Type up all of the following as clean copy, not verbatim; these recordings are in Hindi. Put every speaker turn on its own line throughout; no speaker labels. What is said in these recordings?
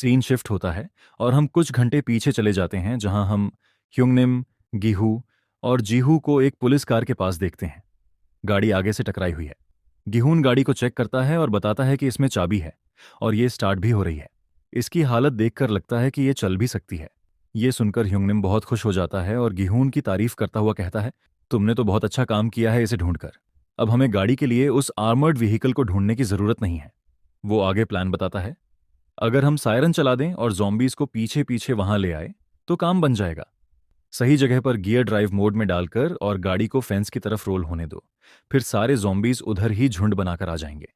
सीन शिफ्ट होता है और हम कुछ घंटे पीछे चले जाते हैं जहां हम ह्युंगनिम, गिहू और जीहू को एक पुलिस कार के पास देखते हैं। गाड़ी आगे से टकराई हुई है। गिहून गाड़ी को चेक करता है और बताता है कि इसमें चाबी है और ये स्टार्ट भी हो रही है। इसकी हालत देखकर लगता है कि ये चल भी सकती है। ये सुनकर ह्युंगनिम बहुत खुश हो जाता है और गिहून की तारीफ करता हुआ कहता है, तुमने तो बहुत अच्छा काम किया है इसे ढूंढकर। अब हमें गाड़ी के लिए उस आर्मर्ड व्हीकल को ढूंढने की जरूरत नहीं है। वो आगे प्लान बताता है, अगर हम सायरन चला दें और जॉम्बीज को पीछे पीछे वहां ले आए तो काम बन जाएगा। सही जगह पर गियर ड्राइव मोड में डालकर और गाड़ी को फेंस की तरफ रोल होने दो। फिर सारे जॉम्बीज उधर ही झुंड बनाकर आ जाएंगे।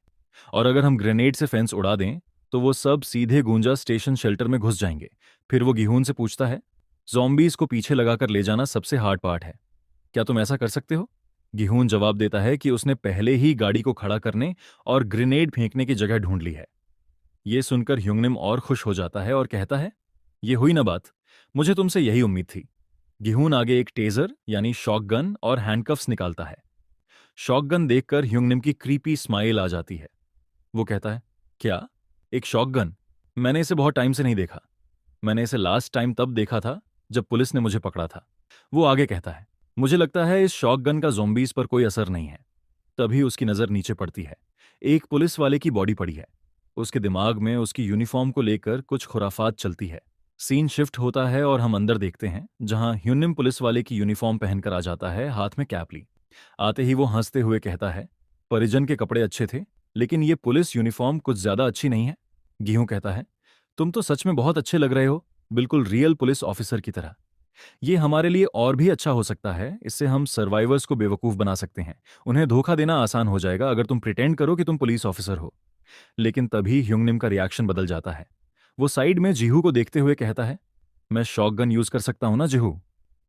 और अगर हम ग्रेनेड से फेंस उड़ा दें तो वो सब सीधे गूंजा स्टेशन शेल्टर में घुस जाएंगे। फिर वो गिहून से पूछता है, जॉम्बीज को पीछे लगाकर ले जाना सबसे हार्ड पार्ट है, क्या तुम ऐसा कर सकते हो? गिहून जवाब देता है कि उसने पहले ही गाड़ी को खड़ा करने और ग्रेनेड फेंकने की जगह ढूंढ ली है। ये सुनकर ह्युंगनिम और खुश हो जाता है और कहता है, ये हुई ना बात, मुझे तुमसे यही उम्मीद थी। गिहून आगे एक टेजर यानी शॉटगन और हैंडकफ्स निकालता है। शॉटगन देखकर ह्युंगनिम की क्रीपी स्माइल आ जाती है। वो कहता है, क्या? एक शॉटगन? मैंने इसे बहुत टाइम से नहीं देखा। मैंने इसे लास्ट टाइम तब देखा था जब पुलिस ने मुझे पकड़ा था। वो आगे कहता है, मुझे लगता है इस शॉटगन का ज़ॉम्बीज पर कोई असर नहीं है। तभी उसकी नज़र नीचे पड़ती है। एक पुलिस वाले की बॉडी पड़ी है। उसके दिमाग में उसकी यूनिफॉर्म को लेकर कुछ खुराफात चलती है। सीन शिफ्ट होता है और हम अंदर देखते हैं जहां ह्यूनिम पुलिस वाले की यूनिफॉर्म पहनकर आ जाता है, हाथ में कैप ली। आते ही वो हंसते हुए कहता है, परिजन के कपड़े अच्छे थे, लेकिन ये पुलिस यूनिफॉर्म कुछ ज्यादा अच्छी नहीं है। गेहूं कहता है, तुम तो सच में बहुत अच्छे लग रहे हो, बिल्कुल रियल पुलिस ऑफिसर की तरह। ये हमारे लिए और भी अच्छा हो सकता है, इससे हम सर्वाइवर्स को बेवकूफ बना सकते हैं। उन्हें धोखा देना आसान हो जाएगा अगर तुम प्रिटेंड करो कि तुम पुलिस ऑफिसर हो। लेकिन तभी ह्युंगनिम का रिएक्शन बदल जाता है। वो साइड में जीहू को देखते हुए कहता है, मैं शॉटगन यूज कर सकता हूं ना जीहू?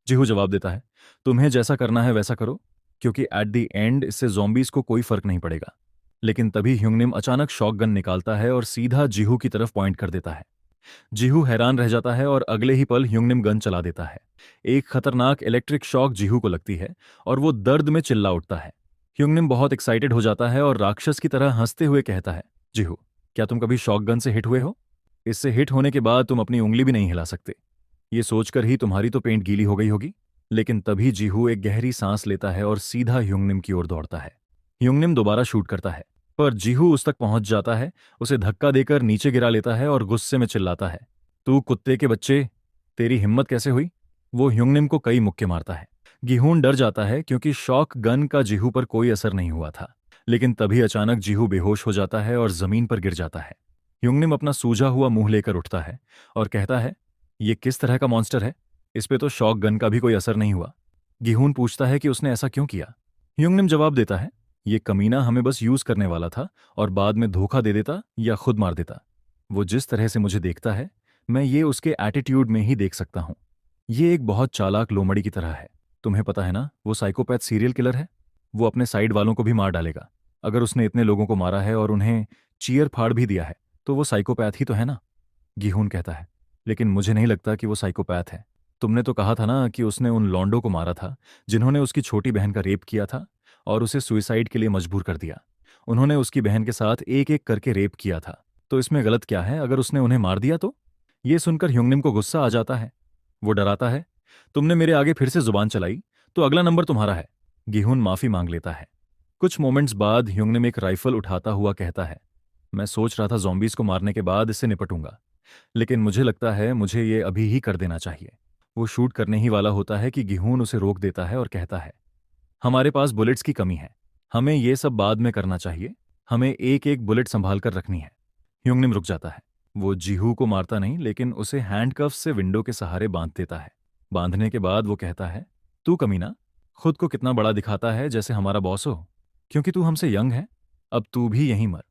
जीहू जवाब देता है, तुम्हें जैसा करना है वैसा करो, क्योंकि एट द एंड इससे जॉम्बीज को कोई फर्क नहीं पड़ेगा। लेकिन तभी ह्युंगनिम अचानक शॉटगन निकालता है और सीधा जीहू की तरफ पॉइंट कर देता है। जीहू हैरान रह जाता है और अगले ही पल ह्युंगनिम गन चला देता है। एक खतरनाक इलेक्ट्रिक शॉक जीहू को लगती है और वो दर्द में चिल्ला उठता है। ह्युंगनिम बहुत एक्साइटेड हो जाता है और राक्षस की तरह हंसते हुए कहता है, जीहू, क्या तुम कभी शॉटगन से हिट हुए हो? इससे हिट होने के बाद तुम अपनी उंगली भी नहीं हिला सकते। ये सोचकर ही तुम्हारी तो पेंट गीली हो गई होगी। लेकिन तभी जीहू एक गहरी सांस लेता है और सीधा ह्युंगनिम की ओर दौड़ता है। ह्युंगनिम दोबारा शूट करता है, पर जीहू उस तक पहुंच जाता है, उसे धक्का देकर नीचे गिरा लेता है और गुस्से में चिल्लाता है, तू कुत्ते के बच्चे, तेरी हिम्मत कैसे हुई? वो ह्युंगनिम को कई मुक्के मारता है। गिहून डर जाता है क्योंकि शॉक गन का जीहू पर कोई असर नहीं हुआ था। लेकिन तभी अचानक जीहू बेहोश हो जाता है और जमीन पर गिर जाता है। ह्युंगनिम अपना सूजा हुआ मुंह लेकर उठता है और कहता है, ये किस तरह का मॉन्स्टर है? इस पे तो शॉक गन का भी कोई असर नहीं हुआ। गिहून पूछता है कि उसने ऐसा क्यों किया। ह्युंगनिम जवाब देता है, ये कमीना हमें बस यूज करने वाला था और बाद में धोखा दे देता या खुद मार देता। वो जिस तरह से मुझे देखता है, मैं ये उसके एटीट्यूड में ही देख सकता हूं। ये एक बहुत चालाक लोमड़ी की तरह है। तुम्हें पता है ना, वो साइकोपैथ सीरियल किलर है। वो अपने साइड वालों को भी मार डालेगा। अगर उसने इतने लोगों को मारा है और उन्हें चीयर फाड़ भी दिया है तो वो साइकोपैथ ही तो है ना? गिहून कहता है, लेकिन मुझे नहीं लगता कि वो साइकोपैथ है। तुमने तो कहा था ना कि उसने उन लॉन्डो को मारा था जिन्होंने उसकी छोटी बहन का रेप किया था और उसे सुइसाइड के लिए मजबूर कर दिया। उन्होंने उसकी बहन के साथ एक एक करके रेप किया था। तो इसमें गलत क्या है अगर उसने उन्हें मार दिया तो? ये सुनकर ह्युंगनिम को गुस्सा आ जाता है। वो डराता है, तुमने मेरे आगे फिर से जुबान चलाई तो अगला नंबर तुम्हारा है। गिहून माफी मांग लेता है। कुछ मोमेंट्स बाद ह्युंगनिम एक राइफल उठाता हुआ कहता है, मैं सोच रहा था जॉम्बीज को मारने के बाद इससे निपटूंगा, लेकिन मुझे लगता है मुझे ये अभी ही कर देना चाहिए। वो शूट करने ही वाला होता है कि गिहून उसे रोक देता है और कहता है, हमारे पास बुलेट्स की कमी है, हमें ये सब बाद में करना चाहिए, हमें एक एक बुलेट संभाल कर रखनी है। ह्युंगनिम रुक जाता है। वो जीहू को मारता नहीं, लेकिन उसे हैंडकफ्स से विंडो के सहारे बांध देता है। बांधने के बाद वो कहता है, तू कमीना, खुद को कितना बड़ा दिखाता है, जैसे हमारा बॉस हो। क्योंकि तू हमसे यंग है, अब तू भी यहीं मर।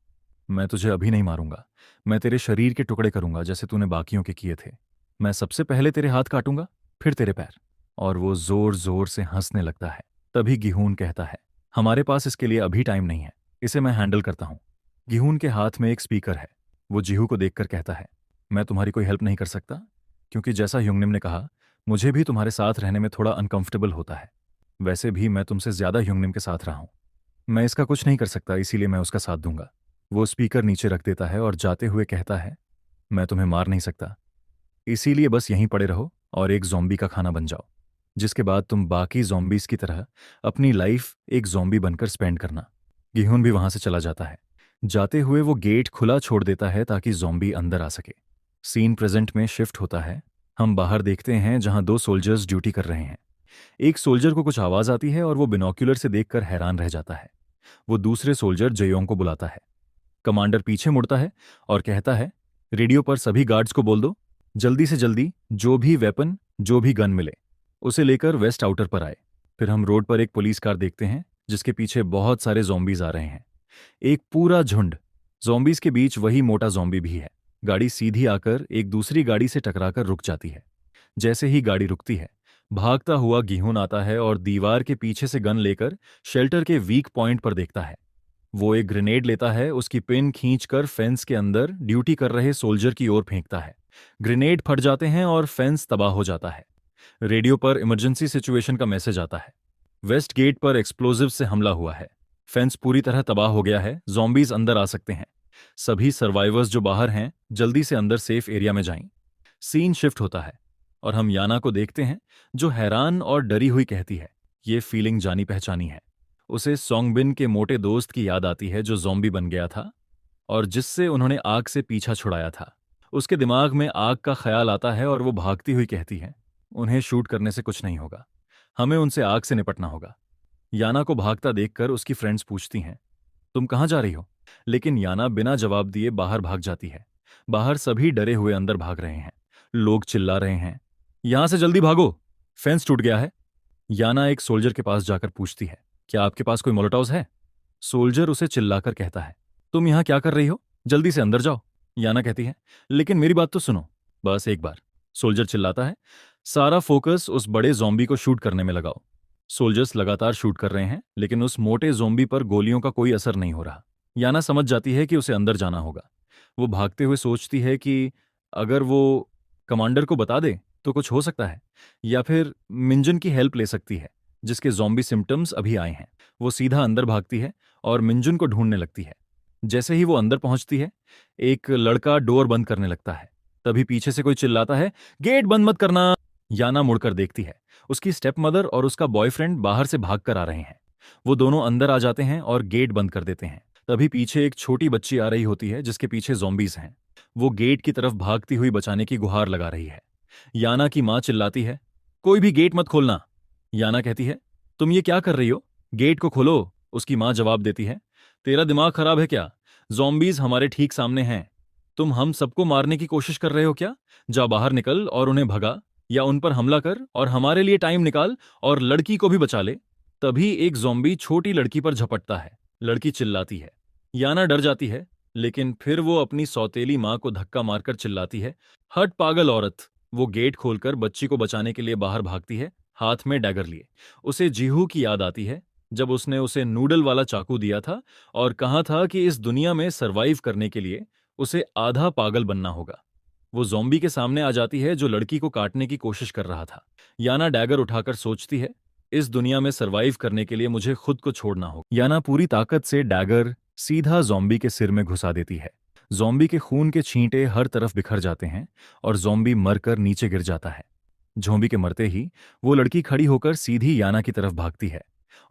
मैं तुझे अभी नहीं मारूंगा। मैं तेरे शरीर के टुकड़े करूंगा जैसे तूने बाकियों के किए थे। मैं सबसे पहले तेरे हाथ काटूंगा, फिर तेरे पैर। और वो जोर जोर से हंसने लगता है। तभी गिहून कहता है, हमारे पास इसके लिए अभी टाइम नहीं है, इसे मैं हैंडल करता हूं। गिहून के हाथ में एक स्पीकर है। वो जीहू को देखकर कहता है, मैं तुम्हारी कोई हेल्प नहीं कर सकता, क्योंकि जैसा ह्युंगनिम ने कहा, मुझे भी तुम्हारे साथ रहने में थोड़ा अनकंफर्टेबल होता है। वैसे भी मैं तुमसे ज्यादा ह्युंगनिम के साथ रहा हूं। मैं इसका कुछ नहीं कर सकता, इसीलिए मैं उसका साथ दूंगा। वो स्पीकर नीचे रख देता है और जाते हुए कहता है, मैं तुम्हें मार नहीं सकता, इसीलिए बस यहीं पड़े रहो और एक ज़ॉम्बी का खाना बन जाओ, जिसके बाद तुम बाकी ज़ॉम्बीज़ की तरह अपनी लाइफ एक ज़ॉम्बी बनकर स्पेंड करना। गिहुन भी वहां से चला जाता है। जाते हुए वो गेट खुला छोड़ देता है ताकि ज़ॉम्बी अंदर आ सके। सीन प्रेजेंट में शिफ्ट होता है। हम बाहर देखते हैं जहां दो सोल्जर्स ड्यूटी कर रहे हैं। एक सोल्जर को कुछ आवाज आती है और वो बिनोक्यूलर से देखकर हैरान रह जाता है। वो दूसरे सोल्जर जयोंग को बुलाता है। कमांडर पीछे मुड़ता है और कहता है, रेडियो पर सभी गार्ड्स को बोल दो, जल्दी से जल्दी जो भी वेपन, जो भी गन मिले, उसे लेकर वेस्ट आउटर पर आए। फिर हम रोड पर एक पुलिस कार देखते हैं जिसके पीछे बहुत सारे ज़ॉम्बीज आ रहे हैं। एक पूरा झुंड। ज़ॉम्बीज के बीच वही मोटा ज़ॉम्बी भी है। गाड़ी सीधी आकर एक दूसरी गाड़ी से टकराकर रुक जाती है। जैसे ही गाड़ी रुकती है, भागता हुआ गिहुन आता है और दीवार के पीछे से गन लेकर शेल्टर के वीक पॉइंट पर देखता है। वो एक ग्रेनेड लेता है, उसकी पिन खींचकर फेंस के अंदर ड्यूटी कर रहे सोल्जर की ओर फेंकता है। ग्रेनेड फट जाते हैं और फेंस तबाह हो जाता है। रेडियो पर इमरजेंसी सिचुएशन का मैसेज आता है। वेस्ट गेट पर एक्सप्लोजिव से हमला हुआ है। फेंस पूरी तरह तबाह हो गया है, ज़ॉम्बीज अंदर आ सकते हैं। सभी सर्वाइवर्स जो बाहर हैं जल्दी से अंदर सेफ एरिया में जाएं। सीन शिफ्ट होता है और हम याना को देखते हैं जो हैरान और डरी हुई कहती है। ये फीलिंग जानी पहचानी है। उसे सोंगबिन के मोटे दोस्त की याद आती है जो ज़ॉम्बी बन गया था और जिससे उन्होंने आग से पीछा छुड़ाया था। उसके दिमाग में आग का ख्याल आता है और वो भागती हुई कहती है, उन्हें शूट करने से कुछ नहीं होगा, हमें उनसे आग से निपटना होगा। याना को भागता देखकर उसकी फ्रेंड्स पूछती हैं, तुम कहाँ जा रही हो? लेकिन याना बिना जवाब दिए बाहर भाग जाती है। बाहर सभी डरे हुए अंदर भाग रहे हैं। लोग चिल्ला रहे हैं, यहां से जल्दी भागो, फेंस टूट गया है। याना एक सोल्जर के पास जाकर पूछती है, क्या आपके पास कोई मोलोटॉव्स है? सोल्जर उसे चिल्लाकर कहता है, तुम यहां क्या कर रही हो, जल्दी से अंदर जाओ। याना कहती है, लेकिन मेरी बात तो सुनो, बस एक बार। सोल्जर चिल्लाता है, सारा फोकस उस बड़े ज़ॉम्बी को शूट करने में लगाओ। सोल्जर्स लगातार शूट कर रहे हैं लेकिन उस मोटे ज़ॉम्बी पर गोलियों का कोई असर नहीं हो रहा। याना समझ जाती है कि उसे अंदर जाना होगा। वो भागते हुए सोचती है कि अगर वो कमांडर को बता दे तो कुछ हो सकता है, या फिर मिंजन की हेल्प ले सकती है जिसके ज़ॉम्बी सिम्टम्स अभी आए हैं। वो सीधा अंदर भागती है और मिंजुन को ढूंढने लगती है। जैसे ही वो अंदर पहुंचती है, एक लड़का डोर बंद करने लगता है। तभी पीछे से कोई चिल्लाता है, गेट बंद मत करना। याना मुड़कर देखती है। उसकी स्टेप मदर और उसका बॉयफ्रेंड बाहर से भागकर आ रहे हैं। वो दोनों अंदर आ जाते हैं और गेट बंद कर देते हैं। तभी पीछे एक छोटी बच्ची आ रही होती है जिसके पीछे ज़ॉम्बीज हैं। वो गेट की तरफ भागती हुई बचाने की गुहार लगा रही है। याना की मां चिल्लाती है, कोई भी गेट मत खोलना। याना कहती है, तुम ये क्या कर रही हो, गेट को खोलो। उसकी मां जवाब देती है, तेरा दिमाग खराब है क्या? ज़ॉम्बीज हमारे ठीक सामने हैं। तुम हम सबको मारने की कोशिश कर रहे हो क्या? जा बाहर निकल और उन्हें भगा या उन पर हमला कर और हमारे लिए टाइम निकाल और लड़की को भी बचा ले। तभी एक ज़ॉम्बी छोटी लड़की पर झपटता है। लड़की चिल्लाती है। याना डर जाती है लेकिन फिर वो अपनी सौतेली मां को धक्का मारकर चिल्लाती है, हट पागल औरत। वो गेट खोलकर बच्ची को बचाने के लिए बाहर भागती है, हाथ में डैगर लिए। उसे जीहू की याद आती है जब उसने उसे नूडल वाला चाकू दिया था और कहा था कि इस दुनिया में सरवाइव करने के लिए उसे आधा पागल बनना होगा। वो ज़ॉम्बी के सामने आ जाती है जो लड़की को काटने की कोशिश कर रहा था। याना डैगर उठाकर सोचती है, इस दुनिया में सरवाइव करने के लिए मुझे खुद को छोड़ना होगा। याना पूरी ताकत से डैगर सीधा ज़ॉम्बी के सिर में घुसा देती है। ज़ॉम्बी के खून के छींटे हर तरफ बिखर जाते हैं और ज़ॉम्बी मरकर नीचे गिर जाता है। ज़ॉम्बी के मरते ही वो लड़की खड़ी होकर सीधी याना की तरफ भागती है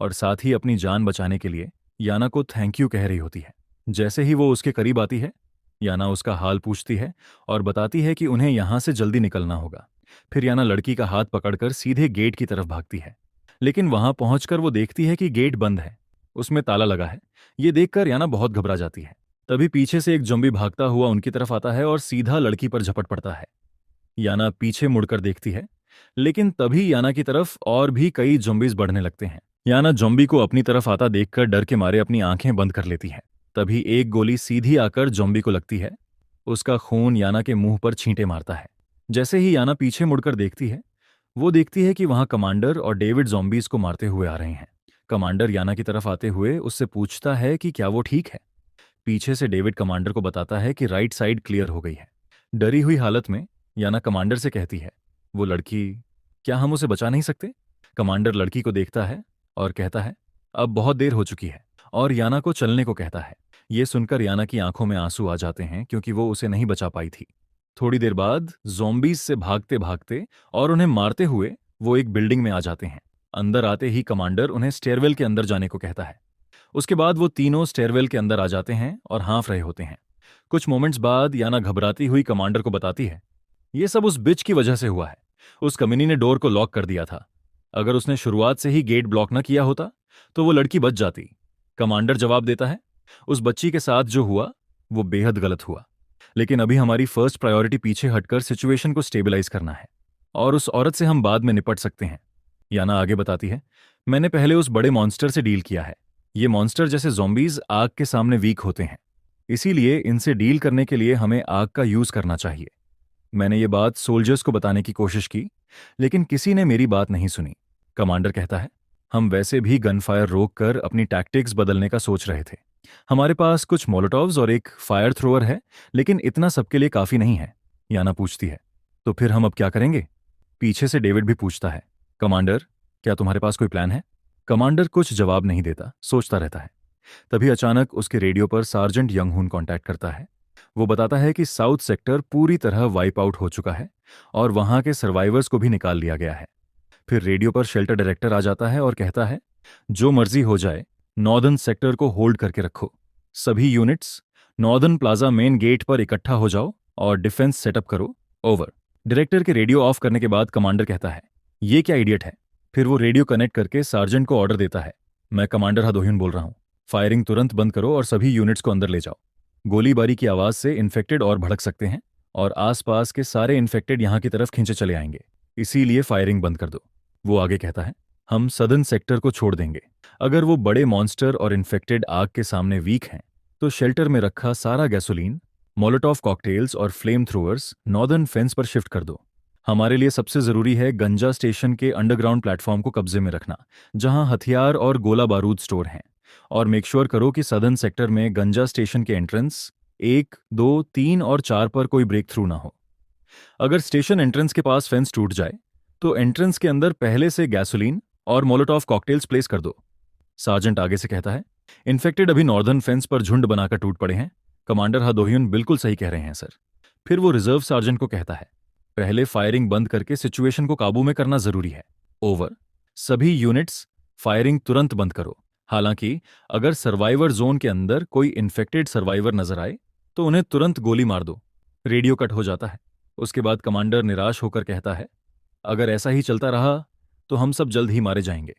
और साथ ही अपनी जान बचाने के लिए याना को थैंक यू कह रही होती है। जैसे ही वो उसके करीब आती है, याना उसका हाल पूछती है और बताती है कि उन्हें यहां से जल्दी निकलना होगा। फिर याना लड़की का हाथ पकड़कर सीधे गेट की तरफ भागती है, लेकिन वहां पहुंचकर वो देखती है कि गेट बंद है, उसमें ताला लगा है। ये देखकर याना बहुत घबरा जाती है। तभी पीछे से एक ज़ॉम्बी भागता हुआ उनकी तरफ आता है और सीधा लड़की पर झपट पड़ता है। याना पीछे मुड़कर देखती है, लेकिन तभी याना की तरफ और भी कई ज़ॉम्बीज बढ़ने लगते हैं। याना ज़ॉम्बी को अपनी तरफ आता देखकर डर के मारे अपनी आंखें बंद कर लेती है। तभी एक गोली सीधी आकर ज़ॉम्बी को लगती है। उसका खून याना के मुंह पर छींटे मारता है। जैसे ही याना पीछे मुड़कर देखती है, वो देखती है कि वहां कमांडर और डेविड ज़ॉम्बीज को मारते हुए आ रहे हैं। कमांडर याना की तरफ आते हुए उससे पूछता है कि क्या वो ठीक है। पीछे से डेविड कमांडर को बताता है कि राइट साइड क्लियर हो गई है। डरी हुई हालत में याना कमांडर से कहती है, वो लड़की, क्या हम उसे बचा नहीं सकते? कमांडर लड़की को देखता है और कहता है, अब बहुत देर हो चुकी है, और याना को चलने को कहता है। ये सुनकर याना की आंखों में आंसू आ जाते हैं क्योंकि वो उसे नहीं बचा पाई थी। थोड़ी देर बाद ज़ॉम्बीज से भागते भागते और उन्हें मारते हुए वो एक बिल्डिंग में आ जाते हैं। अंदर आते ही कमांडर उन्हें स्टेयरवेल के अंदर जाने को कहता है। उसके बाद वो तीनों स्टेयरवेल के अंदर आ जाते हैं और हाँफ रहे होते हैं। कुछ मोमेंट्स बाद याना घबराती हुई कमांडर को बताती है, ये सब उस बिच की वजह से हुआ है। उस कमीनी ने डोर को लॉक कर दिया था। अगर उसने शुरुआत से ही गेट ब्लॉक न किया होता तो वो लड़की बच जाती। कमांडर जवाब देता है, उस बच्ची के साथ जो हुआ वो बेहद गलत हुआ, लेकिन अभी हमारी फर्स्ट प्रायोरिटी पीछे हटकर सिचुएशन को स्टेबलाइज करना है और उस औरत से हम बाद में निपट सकते हैं। याना आगे बताती है, मैंने पहले उस बड़े मॉन्स्टर से डील किया है। ये मॉन्स्टर जैसे ज़ॉम्बीज आग के सामने वीक होते हैं, इसीलिए इनसे डील करने के लिए हमें आग का यूज करना चाहिए। मैंने ये बात सोल्जर्स को बताने की कोशिश की, लेकिन किसी ने मेरी बात नहीं सुनी। कमांडर कहता है, हम वैसे भी गनफायर रोककर अपनी टैक्टिक्स बदलने का सोच रहे थे। हमारे पास कुछ मोलोटोव्स और एक फायर थ्रोअर है, लेकिन इतना सबके लिए काफी नहीं है। याना पूछती है, तो फिर हम अब क्या करेंगे? पीछे से डेविड भी पूछता है, कमांडर, क्या तुम्हारे पास कोई प्लान है? कमांडर कुछ जवाब नहीं देता, सोचता रहता है। तभी अचानक उसके रेडियो पर सार्जेंट यंगहून कांटेक्ट करता है। वो बताता है कि साउथ सेक्टर पूरी तरह वाइप आउट हो चुका है और वहां के सर्वाइवर्स को भी निकाल लिया गया है। फिर रेडियो पर शेल्टर डायरेक्टर आ जाता है और कहता है, जो मर्जी हो जाए, नॉर्दर्न सेक्टर को होल्ड करके रखो। सभी units northern plaza main gate पर इकट्ठा हो जाओ और डिफेंस सेटअप करो। ओवर। डायरेक्टर के रेडियो ऑफ करने के बाद कमांडर कहता है, ये क्या इडियट है? फिर वो रेडियो कनेक्ट करके सार्जेंट को ऑर्डर देता है, मैं कमांडर हदोहिन बोल रहा हूँ। फायरिंग तुरंत बंद करो और सभी यूनिट्स को अंदर ले जाओ। गोलीबारी की आवाज से इन्फेक्टेड और भड़क सकते हैं और आसपास के सारे इन्फेक्टेड यहां की तरफ खींचे चले आएंगे, इसीलिए फायरिंग बंद कर दो। वो आगे कहता है, हम सदर्न सेक्टर को छोड़ देंगे। अगर वो बड़े मॉन्स्टर और इन्फेक्टेड आग के सामने वीक हैं तो शेल्टर में रखा सारा गैसोलीन, मोलोटॉव कॉकटेल्स और फ्लेम थ्रोअर्स नॉर्दर्न फेंस पर शिफ्ट कर दो। हमारे लिए सबसे जरूरी है गंजा स्टेशन के अंडरग्राउंड प्लेटफॉर्म को कब्जे में रखना, जहां हथियार और गोला बारूद स्टोर हैं। और मेक श्योर करो कि सदर्न सेक्टर में गंजा स्टेशन के एंट्रेंस 1, 2, 3 और 4 पर कोई ब्रेक थ्रू ना हो। अगर स्टेशन एंट्रेंस के पास फेंस टूट जाए तो एंट्रेंस के अंदर पहले से गैसोलीन और मोलोटॉव कॉकटेल्स प्लेस कर दो। सार्जेंट आगे से कहता है, इन्फेक्टेड अभी नॉर्दर्न फेंस पर झुंड बनाकर टूट पड़े हैं। कमांडर हदोहिन बिल्कुल सही कह रहे हैं सर। फिर वो रिजर्व सार्जेंट को कहता है, पहले फायरिंग बंद करके सिचुएशन को काबू में करना जरूरी है। ओवर। सभी यूनिट्स फायरिंग तुरंत बंद करो। हालांकि अगर सर्वाइवर जोन के अंदर कोई इन्फेक्टेड सर्वाइवर नजर आए तो उन्हें तुरंत गोली मार दो। रेडियो कट हो जाता है। उसके बाद कमांडर निराश होकर कहता है, अगर ऐसा ही चलता रहा तो हम सब जल्द ही मारे जाएंगे।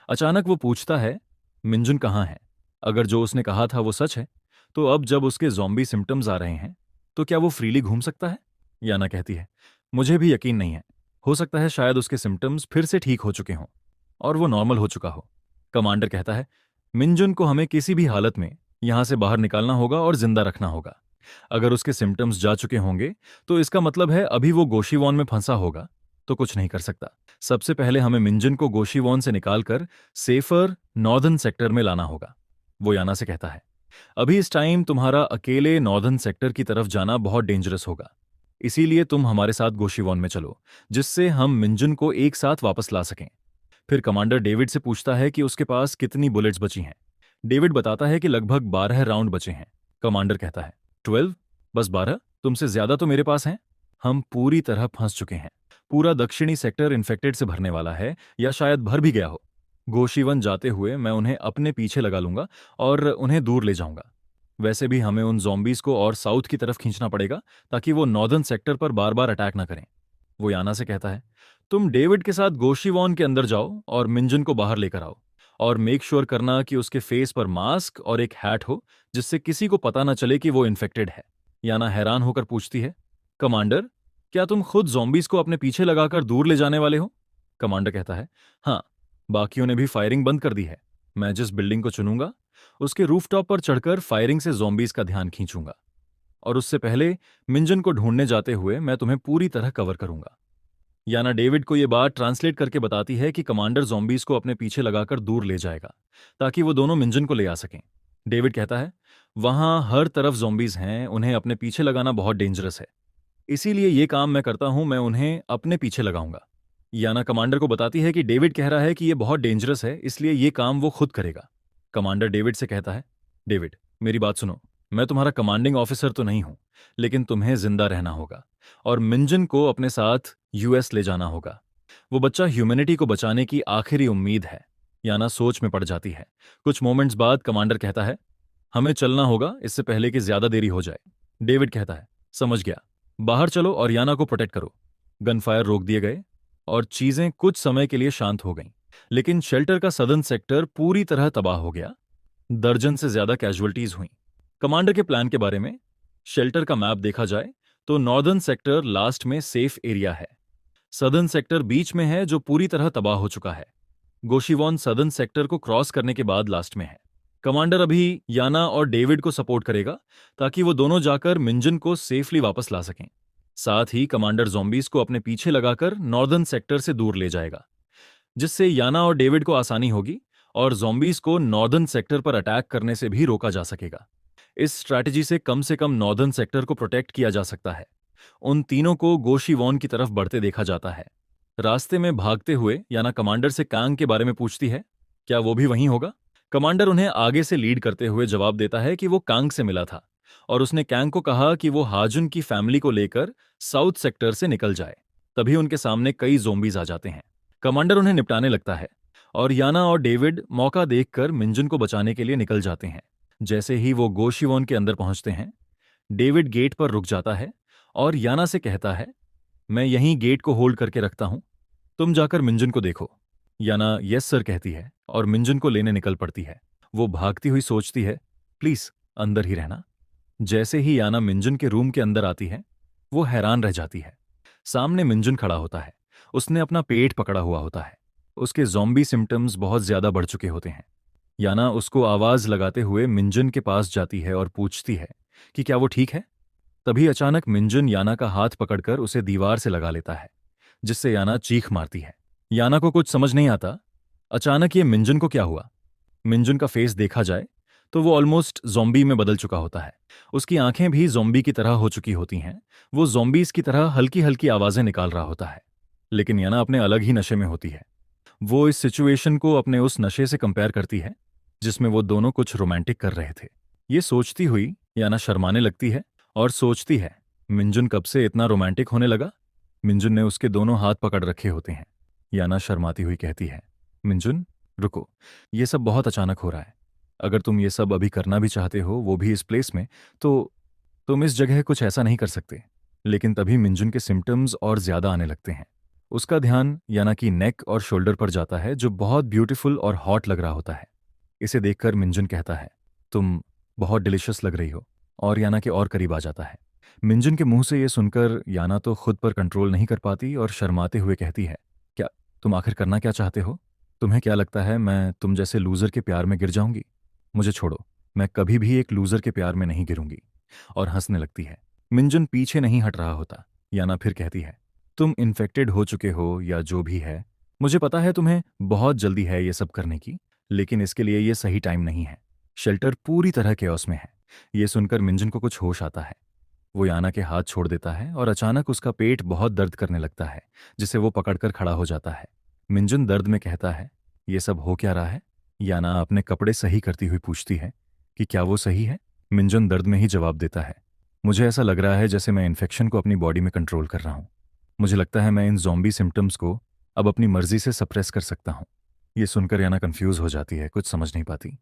अचानक वो पूछता है, मिंजुन कहाँ है? अगर जो उसने कहा था वो सच है तो अब जब उसके ज़ॉम्बी सिम्टम्स आ रहे हैं तो क्या वो फ्रीली घूम सकता है? याना कहती है, मुझे भी यकीन नहीं है। हो सकता है शायद उसके सिम्टम्स फिर से ठीक हो चुके हों और वो नॉर्मल हो चुका हो। कमांडर कहता है, मिंजुन को हमें किसी भी हालत में यहां से बाहर निकालना होगा और जिंदा रखना होगा। अगर उसके सिम्टम्स जा चुके होंगे तो इसका मतलब है अभी वो गोशीवॉन में फंसा होगा तो कुछ नहीं कर सकता। सबसे पहले हमें मिंजुन को गोशीवॉन से निकालकर सेफर नॉर्दर्न सेक्टर में लाना होगा। वो याना से कहता है, अभी इस टाइम तुम्हारा अकेले नॉर्दर्न सेक्टर की तरफ जाना बहुत डेंजरस होगा, इसीलिए तुम हमारे साथ गोशीवॉन में चलो, जिससे हम मिंजुन को एक साथ वापस ला सकें। फिर कमांडर डेविड से पूछता है कि उसके पास कितनी बुलेट्स बची हैं। डेविड बताता है कि लगभग 12 राउंड बचे हैं। कमांडर कहता है, 12? बस 12? तुमसे ज्यादा तो मेरे पास हैं। हम पूरी तरह फंस चुके हैं। पूरा दक्षिणी सेक्टर इन्फेक्टेड से भरने वाला है, या शायद भर भी गया हो। गोशीवन जाते हुए मैं उन्हें अपने पीछे लगा लूंगा और उन्हें दूर ले जाऊंगा। वैसे भी हमें उन ज़ॉम्बीज को और साउथ की तरफ खींचना पड़ेगा ताकि वो नॉर्दर्न सेक्टर पर बार बार अटैक ना करें। वो याना से कहता है, तुम डेविड के साथ गोशीवॉन के अंदर जाओ और मिंजन को बाहर लेकर आओ और मेक श्योर करना कि उसके फेस पर मास्क और एक हैट हो जिससे किसी को पता ना चले कि वो इन्फेक्टेड है। याना हैरान होकर पूछती है, कमांडर, क्या तुम खुद ज़ॉम्बीज को अपने पीछे लगाकर दूर ले जाने वाले हो? कमांडर कहता है, हाँ, बाकियों ने भी फायरिंग बंद कर दी है। मैं जिस बिल्डिंग को चुनूंगा उसके रूफटॉप पर चढ़कर फायरिंग से ज़ॉम्बीज का ध्यान खींचूंगा और उससे पहले मिंजन को ढूंढने जाते हुए मैं तुम्हें पूरी तरह कवर करूंगा। याना डेविड को यह बात ट्रांसलेट करके बताती है कि कमांडर ज़ॉम्बीज को अपने पीछे लगाकर दूर ले जाएगा ताकि वो दोनों मिंजन को ले आ सकें। डेविड कहता है, वहां हर तरफ ज़ॉम्बीज हैं, उन्हें अपने पीछे लगाना बहुत डेंजरस है, इसीलिए ये काम मैं करता हूं, मैं उन्हें अपने पीछे लगाऊंगा। याना कमांडर को बताती है कि डेविड कह रहा है कि यह बहुत डेंजरस है, इसलिए ये काम वो खुद करेगा। कमांडर डेविड से कहता है, डेविड, मेरी बात सुनो, मैं तुम्हारा कमांडिंग ऑफिसर तो नहीं हूं, लेकिन तुम्हें जिंदा रहना होगा और मिंजन को अपने साथ यूएस ले जाना होगा। वो बच्चा ह्यूमैनिटी को बचाने की आखिरी उम्मीद है। याना सोच में पड़ जाती है। कुछ मोमेंट्स बाद कमांडर कहता है, हमें चलना होगा इससे पहले कि ज्यादा देरी हो जाए। डेविड कहता है, समझ गया, बाहर चलो और याना को प्रोटेक्ट करो। गनफायर रोक दिए गए और चीजें कुछ समय के लिए शांत हो गईं। लेकिन शेल्टर का सदर्न सेक्टर पूरी तरह तबाह हो गया। दर्जन से ज्यादा कैजुअल्टीज हुई। कमांडर के प्लान के बारे में, शेल्टर का मैप देखा जाए तो नॉर्दर्न सेक्टर लास्ट में सेफ एरिया है। सदर्न सेक्टर बीच में है जो पूरी तरह तबाह हो चुका है। गोशीवॉन सदर्न सेक्टर को क्रॉस करने के बाद लास्ट में है। कमांडर अभी याना और डेविड को सपोर्ट करेगा ताकि वो दोनों जाकर मिंजन को सेफली वापस ला सकें। साथ ही कमांडर ज़ॉम्बीज को अपने पीछे लगाकर नॉर्दर्न सेक्टर से दूर ले जाएगा, जिससे याना और डेविड को आसानी होगी और ज़ॉम्बीज को नॉर्दर्न सेक्टर पर अटैक करने से भी रोका जा सकेगा। इस स्ट्रैटेजी से कम नॉर्दर्न सेक्टर को प्रोटेक्ट किया जा सकता है। उन तीनों को गोशीवॉन की तरफ बढ़ते देखा जाता है। रास्ते में भागते हुए याना कमांडर से कांग के बारे में पूछती है, क्या वो भी वहीं होगा? कमांडर उन्हें आगे से लीड करते हुए जवाब देता है कि वो कांग से मिला था और उसने कैंग को कहा कि वो हाजुन की फैमिली को लेकर साउथ सेक्टर से निकल जाए। तभी उनके सामने कई ज़ोंबीज आ जाते हैं। कमांडर उन्हें निपटाने लगता है और याना और डेविड मौका देखकर मिंजन को बचाने के लिए निकल जाते हैं। जैसे ही वो गोशीवॉन के अंदर पहुंचते हैं, डेविड गेट पर रुक जाता है और याना से कहता है, मैं यहीं गेट को होल्ड करके रखता हूं, तुम जाकर मिंजन को देखो। याना यस सर कहती है और मिंजन को लेने निकल पड़ती है। वो भागती हुई सोचती है, प्लीज अंदर ही रहना। जैसे ही याना मिंजन के रूम के अंदर आती है, वो हैरान रह जाती है। सामने मिंजन खड़ा होता है। उसने अपना पेट पकड़ा हुआ होता है। उसके ज़ॉम्बी सिम्टम्स बहुत ज्यादा बढ़ चुके होते हैं। याना उसको आवाज लगाते हुए मिंजन के पास जाती है और पूछती है कि क्या वो ठीक है। तभी अचानक मिंजन याना का हाथ पकड़कर उसे दीवार से लगा लेता है, जिससे याना चीख मारती है। याना को कुछ समझ नहीं आता। अचानक ये मिंजन को क्या हुआ? मिंजन का फेस देखा जाए तो वो ऑलमोस्ट ज़ॉम्बी में बदल चुका होता है। उसकी आंखें भी ज़ॉम्बी की तरह हो चुकी होती हैं। वो ज़ॉम्बीज की तरह हल्की हल्की आवाजें निकाल रहा होता है। लेकिन याना अपने अलग ही नशे में होती है। वो इस सिचुएशन को अपने उस नशे से कंपेयर करती है जिसमें वो दोनों कुछ रोमांटिक कर रहे थे। ये सोचती हुई याना शर्माने लगती है और सोचती है, मिंजन कब से इतना रोमांटिक होने लगा? मिंजन ने उसके दोनों हाथ पकड़ रखे होते हैं। याना शर्माती हुई कहती है, मिंजन रुको, ये सब बहुत अचानक हो रहा है। अगर तुम ये सब अभी करना भी चाहते हो, वो भी इस प्लेस में, तो तुम इस जगह कुछ ऐसा नहीं कर सकते। लेकिन तभी मिंजन के सिम्टम्स और ज्यादा आने लगते हैं। उसका ध्यान याना की नेक और शोल्डर पर जाता है, जो बहुत ब्यूटीफुल और हॉट लग रहा होता है। इसे देखकर मिंजन कहता है, तुम बहुत डिलिशियस लग रही हो, और याना के और करीब आ जाता है। मिंजन के मुंह से ये सुनकर याना तो खुद पर कंट्रोल नहीं कर पाती और शर्माते हुए कहती है, क्या तुम आखिर करना क्या चाहते हो? तुम्हें क्या लगता है मैं तुम जैसे लूजर के प्यार में गिर जाऊंगी? मुझे छोड़ो, मैं कभी भी एक लूजर के प्यार में नहीं गिरूंगी। और हंसने लगती है। मिंजन पीछे नहीं हट रहा होता। याना फिर कहती है, तुम इन्फेक्टेड हो चुके हो या जो भी है, मुझे पता है तुम्हें बहुत जल्दी है ये सब करने की, लेकिन इसके लिए ये सही टाइम नहीं है। शेल्टर पूरी तरह केओस में है। ये सुनकर मिंजन को कुछ होश आता है। वो याना के हाथ छोड़ देता है और अचानक उसका पेट बहुत दर्द करने लगता है, जिसे वो पकड़कर खड़ा हो जाता है। मिंजन दर्द में कहता है, ये सब हो क्या रहा है? याना अपने कपड़े सही करती हुई पूछती है कि क्या वो सही है? मिंजन दर्द में ही जवाब देता है, मुझे ऐसा लग रहा है जैसे मैं इन्फेक्शन को अपनी बॉडी में कंट्रोल कर रहा हूं। मुझे लगता है मैं इन ज़ॉम्बी सिम्टम्स को अब अपनी मर्जी से सप्रेस कर सकता हूं। ये सुनकर याना कंफ्यूज हो जाती है, कुछ समझ नहीं पाती।